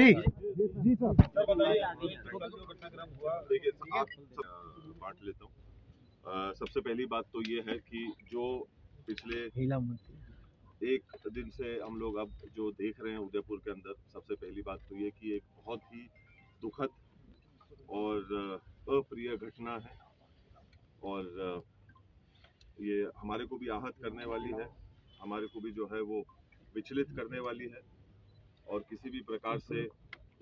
जी sir बताइए। जो घटनाक्रम हुआ देखिए आप बांट लेता हूँ। सबसे पहली बात तो ये है कि जो पिछले एक दिन से हम लोग अब जो देख रहे हैं उदयपुर के अंदर, सबसे पहली बात तो ये कि एक बहुत ही दुखद और अप्रिय घटना है और ये हमारे को भी आहत करने वाली है, हमारे को भी जो है वो विचलित करने वाली है और किसी भी प्रकार से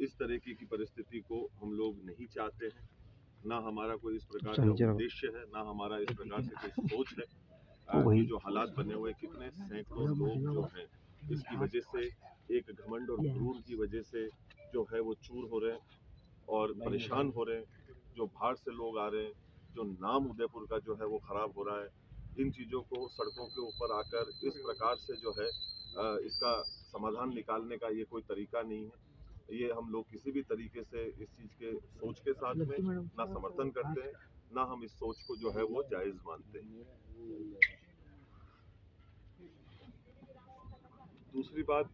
इस तरीके की परिस्थिति को हम लोग नहीं चाहते हैं। ना हमारा कोई इस प्रकार का उद्देश्य है, ना हमारा इस प्रकार से कोई सोच है कि जो हालात बने हुए कितने सैकड़ों लोग जो हैं इसकी वजह से एक घमंड और गुरूर की वजह से जो है वो चूर हो रहे हैं और परेशान हो रहे हैं। जो बाहर से लोग आ रहे हैं, जो नाम उदयपुर का जो है वो खराब हो रहा है, इन चीज़ों को सड़कों के ऊपर आकर इस प्रकार से जो है इसका समाधान निकालने का ये कोई तरीका नहीं है। ये हम लोग किसी भी तरीके से इस चीज़ के सोच के साथ में ना समर्थन करते हैं, ना हम इस सोच को जो है वो जायज़ मानते हैं। दूसरी बात,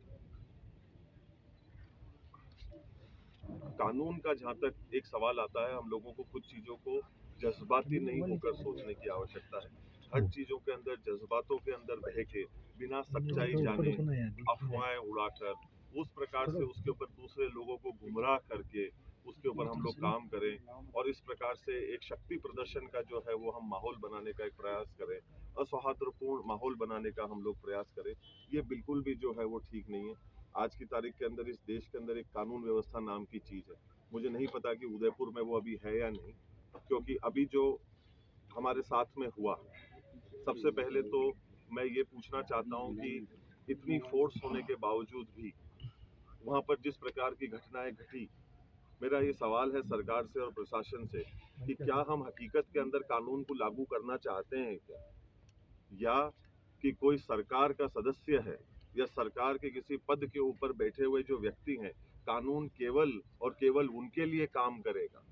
कानून का जहाँ तक एक सवाल आता है, हम लोगों को कुछ चीज़ों को जज्बाती नहीं होकर सोचने की आवश्यकता है। हर चीज़ों के अंदर जज्बातों के अंदर बह के बिना सच्चाई जाने अफवाहें उड़ाकर उस प्रकार से उसके ऊपर दूसरे लोगों को गुमराह करके उसके ऊपर हम लोग काम करें और इस प्रकार से एक शक्ति प्रदर्शन का जो है वो हम माहौल बनाने का एक प्रयास करें, असौहार्दपूर्ण माहौल बनाने का हम लोग प्रयास करें, ये बिल्कुल भी जो है वो ठीक नहीं है। आज की तारीख के अंदर इस देश के अंदर एक कानून व्यवस्था नाम की चीज़ है। मुझे नहीं पता कि उदयपुर में वो अभी है या नहीं, क्योंकि अभी जो हमारे साथ में हुआ, सबसे पहले तो मैं ये पूछना चाहता हूँ कि इतनी फोर्स होने के बावजूद भी वहाँ पर जिस प्रकार की घटनाएं घटी, मेरा ये सवाल है सरकार से और प्रशासन से कि क्या हम हकीकत के अंदर कानून को लागू करना चाहते हैं क्या, या कि कोई सरकार का सदस्य है या सरकार के किसी पद के ऊपर बैठे हुए जो व्यक्ति हैं, कानून केवल और केवल उनके लिए काम करेगा,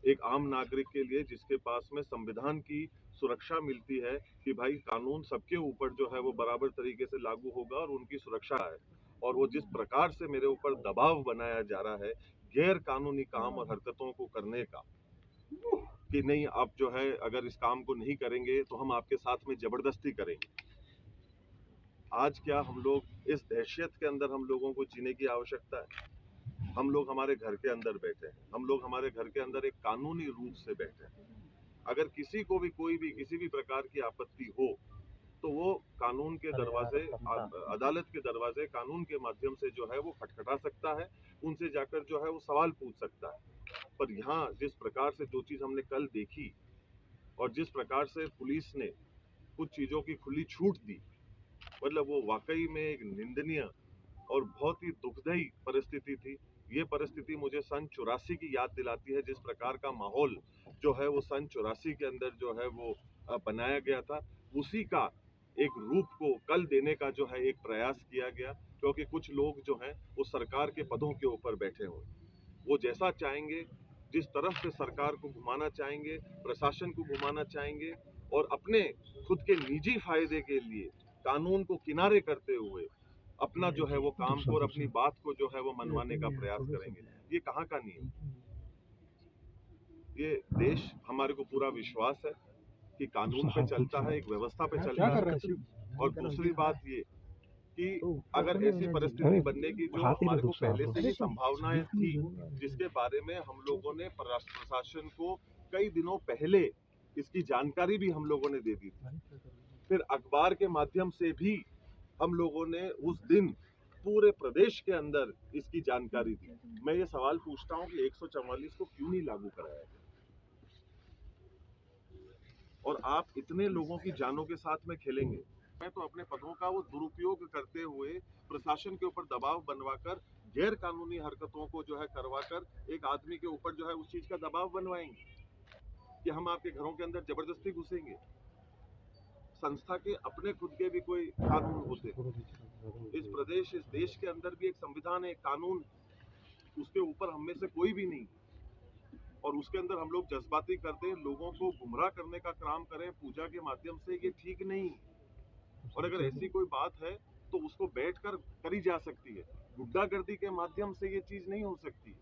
एक आम नागरिक के लिए जिसके पास में संविधान की सुरक्षा मिलती है कि भाई कानून सबके ऊपर जो है वो बराबर तरीके से लागू होगा और उनकी सुरक्षा है। और वो जिस प्रकार से मेरे ऊपर दबाव बनाया जा रहा है गैर कानूनी काम और हरकतों को करने का, कि नहीं आप जो है अगर इस काम को नहीं करेंगे तो हम आपके साथ में जबरदस्ती करेंगे। आज क्या हम लोग इस दहशत के अंदर हम लोगों को जीने की आवश्यकता है? हम लोग हमारे घर के अंदर बैठे हैं, हम लोग हमारे घर के अंदर एक कानूनी रूप से बैठे हैं। अगर किसी को भी कोई भी किसी भी प्रकार की आपत्ति हो तो वो कानून के दरवाजे, अदालत के दरवाजे कानून के माध्यम से जो है वो खटखटा सकता है, उनसे जाकर जो है वो सवाल पूछ सकता है। पर यहाँ जिस प्रकार से जो चीज हमने कल देखी और जिस प्रकार से पुलिस ने कुछ चीजों की खुली छूट दी, मतलब वो वाकई में एक निंदनीय और बहुत ही दुखदायी परिस्थिति थी। ये परिस्थिति मुझे सन 84 की याद दिलाती है, जिस प्रकार का माहौल जो है वो सन 84 के अंदर जो है वो बनाया गया था, उसी का एक रूप को कल देने का जो है एक प्रयास किया गया। क्योंकि कुछ लोग जो हैं वो सरकार के पदों के ऊपर बैठे हुए, वो जैसा चाहेंगे, जिस तरफ से सरकार को घुमाना चाहेंगे, प्रशासन को घुमाना चाहेंगे और अपने खुद के निजी फायदे के लिए कानून को किनारे करते हुए अपना जो है वो काम को और अपनी बात को जो है वो मनवाने का प्रयास करेंगे। ये कहाँ का नियम? ये देश, हमारे को पूरा विश्वास है कि कानून पे चलता है, एक व्यवस्था पे चलता है। और दूसरी बात ये कि अगर ऐसी परिस्थिति बनने की जो हमारे को पहले से ही संभावनाएं थी, जिसके बारे में हम लोगों ने प्रशासन को कई दिनों पहले इसकी जानकारी भी हम लोगों ने दे दी थी, फिर अखबार के माध्यम से भी हम लोगों ने उस दिन पूरे प्रदेश के अंदर इसकी जानकारी दी। मैं ये सवाल पूछता हूं कि 144 को क्यों नहीं लागू कराया गया? और आप इतने लोगों की जानों के साथ में खेलेंगे। मैं तो अपने पदों का वो दुरुपयोग करते हुए प्रशासन के ऊपर दबाव बनवाकर गैर कानूनी हरकतों को जो है करवाकर एक आदमी के ऊपर जो है उस चीज का दबाव बनवाएंगे कि हम आपके घरों के अंदर जबरदस्ती घुसेंगे। संस्था के अपने खुद के भी कोई कानून होते हैं। इस प्रदेश, इस देश के अंदर भी एक संविधान है, कानून, उसके ऊपर हम में से कोई भी नहीं, और उसके अंदर हम लोग जज्बाती करते हैं, लोगों को गुमराह करने का काम करें पूजा के माध्यम से, ये ठीक नहीं। और अगर ऐसी कोई बात है तो उसको बैठकर करी जा सकती है, गुंडागर्दी के माध्यम से ये चीज नहीं हो सकती।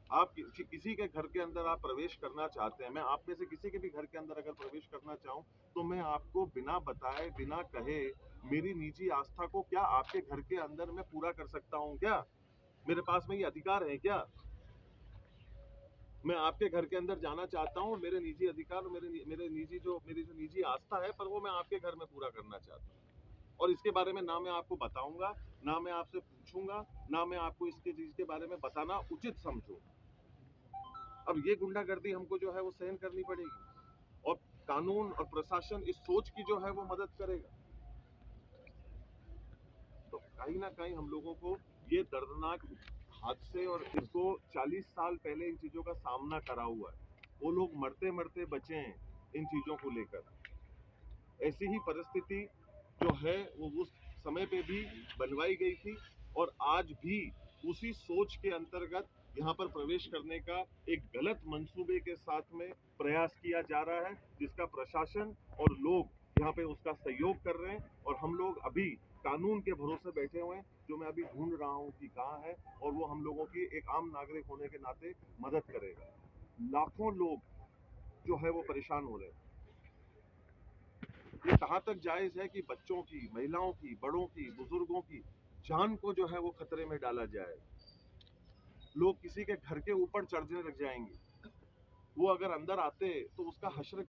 आप किसी के घर के अंदर आप प्रवेश करना चाहते हैं, मैं आप में से किसी के भी घर के अंदर अगर प्रवेश करना चाहूं तो मैं आपको बिना बताए, बिना कहे, मेरी निजी आस्था को क्या आपके घर के अंदर मैं पूरा कर सकता हूं क्या? मेरे पास में ये अधिकार है क्या? मैं आपके घर के अंदर जाना चाहता हूं और मेरे निजी अधिकार, मेरी जो निजी आस्था है, पर वो मैं आपके घर में पूरा करना चाहता हूं। और इसके बारे में ना मैं आपको बताऊंगा, ना मैं आपसे पूछूंगा, ना मैं आपको इसके चीज के बारे में बताना उचित समझूं। अब ये गुंडागर्दी हमको जो है वो सहन करनी पड़ेगी, और कानून और प्रशासन इस सोच की जो है वो मदद करेगा। तो कहीं ना कहीं हम लोगों को ये दर्दनाक हादसे, और इसको 40 साल पहले इन चीजों का सामना करा हुआ है, वो लोग मरते मरते बचे हैं इन चीजों को लेकर। ऐसी ही परिस्थिति जो है वो उस समय पे भी बनवाई गई थी, और आज भी उसी सोच के अंतर्गत यहाँ पर प्रवेश करने का एक गलत मंसूबे के साथ में प्रयास किया जा रहा है, जिसका प्रशासन और लोग यहाँ पे उसका सहयोग कर रहे हैं। और हम लोग अभी कानून के भरोसे बैठे हुए हैं, जो मैं अभी ढूंढ रहा हूँ कि कहाँ है, और वो हम लोगों की एक आम नागरिक होने के नाते मदद करेगा। लाखों लोग जो है वो परेशान हो रहे हैं। ये कहाँ तक जायज है कि बच्चों की, महिलाओं की, बड़ों की, बुजुर्गों की जान को जो है वो खतरे में डाला जाए? लोग किसी के घर के ऊपर चढ़ने लग जाएंगे, वो अगर अंदर आते तो उसका हश्र